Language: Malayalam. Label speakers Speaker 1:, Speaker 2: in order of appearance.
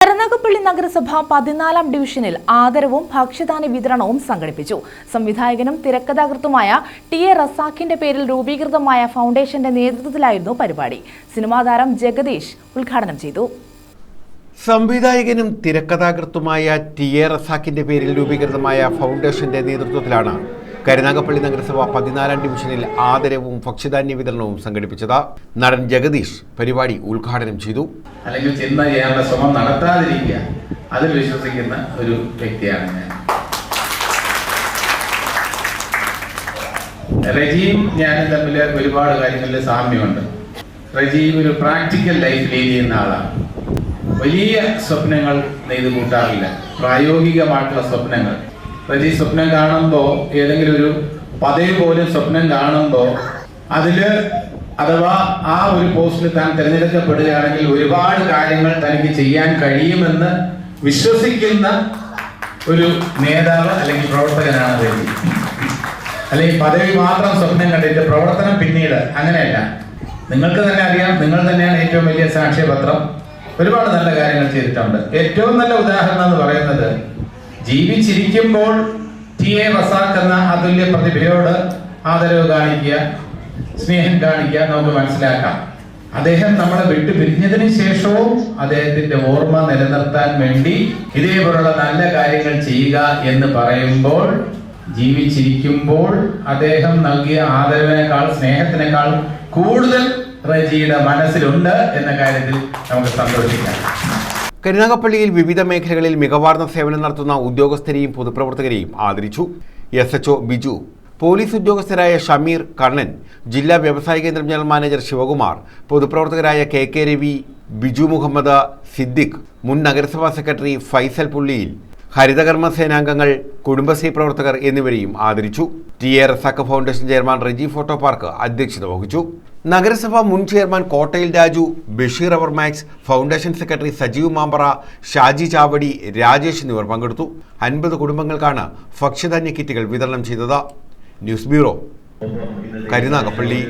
Speaker 1: കരുനാഗപ്പള്ളി നഗരസഭ 14-ാം ഡിവിഷനിൽ ആദരവും ഭക്ഷ്യധാന്യ വിതരണവും സംഘടിപ്പിച്ചു. സംവിധായകനും തിരക്കഥാകൃത്തുമായ ടി.എ. റസാഖിന്റെ പേരിൽ രൂപീകൃതമായ ഫൗണ്ടേഷന്റെ നേതൃത്വത്തിലായിരുന്നു പരിപാടി. സിനിമാ താരം ജഗദീഷ് ഉദ്ഘാടനം ചെയ്തു.
Speaker 2: സംവിധായകനും തിരക്കഥാകൃത്തുമായ ടി.എ. റസാഖിന്റെ പേരിൽ രൂപീകൃതമായ ഫൗണ്ടേഷന്റെ നേതൃത്വത്തിലാണ് കരുനാഗപ്പള്ളി നഗരസഭ 14-ാം ഡിവിഷനിൽ ആദരവും ഭക്ഷ്യധാന്യ വിതരണവും സംഘടിപ്പിച്ചത്. നടൻ ജഗദീഷ് പരിപാടി ഉദ്ഘാടനം ചെയ്തു.
Speaker 3: അല്ലെങ്കിൽ ചിന്ത ചെയ്യാനുള്ള ശ്രമം നടത്താതിരിക്കുക, അതിൽ വിശ്വസിക്കുന്ന ഒരു വ്യക്തിയാണ് ഞാൻ. റജീം ഞാനും തമ്മിൽ ഒരുപാട് കാര്യങ്ങളിൽ സാമ്യമുണ്ട്. റജീം ഒരു പ്രാക്ടിക്കൽ ലൈഫ് ലീഡ് ചെയ്യുന്ന ആളാണ്. വലിയ സ്വപ്നങ്ങൾ നെയ്ത് കൂട്ടാറില്ല, പ്രായോഗികമായിട്ടുള്ള സ്വപ്നങ്ങൾ. റജി സ്വപ്നം കാണുമ്പോൾ, ഏതെങ്കിലും ഒരു പദവി പോലും സ്വപ്നം കാണുമ്പോൾ അഥവാ ആ ഒരു പോസ്റ്റിൽ താൻ തിരഞ്ഞെടുക്കപ്പെടുകയാണെങ്കിൽ ഒരുപാട് കാര്യങ്ങൾ തനിക്ക് ചെയ്യാൻ കഴിയുമെന്ന് വിശ്വസിക്കുന്ന ഒരു നേതാവ് അല്ലെങ്കിൽ പ്രവർത്തകനാണ് റജി. അല്ലെങ്കിൽ പദവി മാത്രം സ്വപ്നം കണ്ടിട്ട് പ്രവർത്തനം പിന്നീട് അങ്ങനെയല്ല. നിങ്ങൾക്ക് തന്നെ അറിയാം, നിങ്ങൾ തന്നെയാണ് ഏറ്റവും വലിയ സാക്ഷ്യപത്രം. ഒരുപാട് നല്ല കാര്യങ്ങൾ ചെയ്തിട്ടുണ്ട്. ഏറ്റവും നല്ല ഉദാഹരണം എന്ന് പറയുന്നത്, ജീവിച്ചിരിക്കുമ്പോൾ ടി.എ. റസാഖ് എന്ന അതുല്യ പ്രതിഭയോട് ആദരവ് കാണിക്കുക, സ്നേഹം കാണിക്കുക, നമുക്ക് മനസ്സിലാക്കാം. അദ്ദേഹം നമ്മളെ വിട്ടു പിരിഞ്ഞതിന് ശേഷവും അദ്ദേഹത്തിന്റെ ഓർമ്മ നിലനിർത്താൻ വേണ്ടി ഇതേപോലുള്ള നല്ല കാര്യങ്ങൾ ചെയ്യുക എന്ന് പറയുമ്പോൾ, ജീവിച്ചിരിക്കുമ്പോൾ അദ്ദേഹം നൽകിയ ആദരവിനേക്കാൾ സ്നേഹത്തിനേക്കാൾ കൂടുതൽ റജിയുടെ മനസ്സിലുണ്ട് എന്ന കാര്യത്തിൽ നമുക്ക് സന്തോഷിക്കാം.
Speaker 2: കരുനാഗപ്പള്ളിയിൽ വിവിധ മേഖലകളിൽ മികവാർന്ന സേവനം നടത്തുന്ന ഉദ്യോഗസ്ഥരെയും പൊതുപ്രവർത്തകരെയും ആദരിച്ചു. SHO ബിജു, പോലീസ് ഉദ്യോഗസ്ഥരായ ഷമീർ, കണ്ണൻ, ജില്ലാ വ്യവസായ കേന്ദ്രം ജനറൽ മാനേജർ ശിവകുമാർ, പൊതുപ്രവർത്തകരായ KK രവി, ബിജു മുഹമ്മദ്, സിദ്ദിഖ്, മുൻ നഗരസഭാ സെക്രട്ടറി ഫൈസൽ പുള്ളിയിൽ, ഹരിതകർമ്മ സേനാംഗങ്ങൾ, കുടുംബശ്രീ പ്രവർത്തകർ എന്നിവരെയും ആദരിച്ചു. ടി.എ. Razak foundation chairman Reji photo park അധ്യക്ഷത വഹിച്ചു. നഗരസഭ മുൻ ചെയർമാൻ കോട്ടയിൽ രാജു, ബഷീർ അവർമാക്സ്, ഫൗണ്ടേഷൻ സെക്രട്ടറി സജീവ് മാമ്പറ, ഷാജി ചാവടി, രാജേഷ് എന്നിവർ പങ്കെടുത്തു. 50 കുടുംബങ്ങൾക്കാണ് ഭക്ഷ്യധാന്യ കിറ്റുകൾ വിതരണം ചെയ്തത്. News bureau, Karunagappally.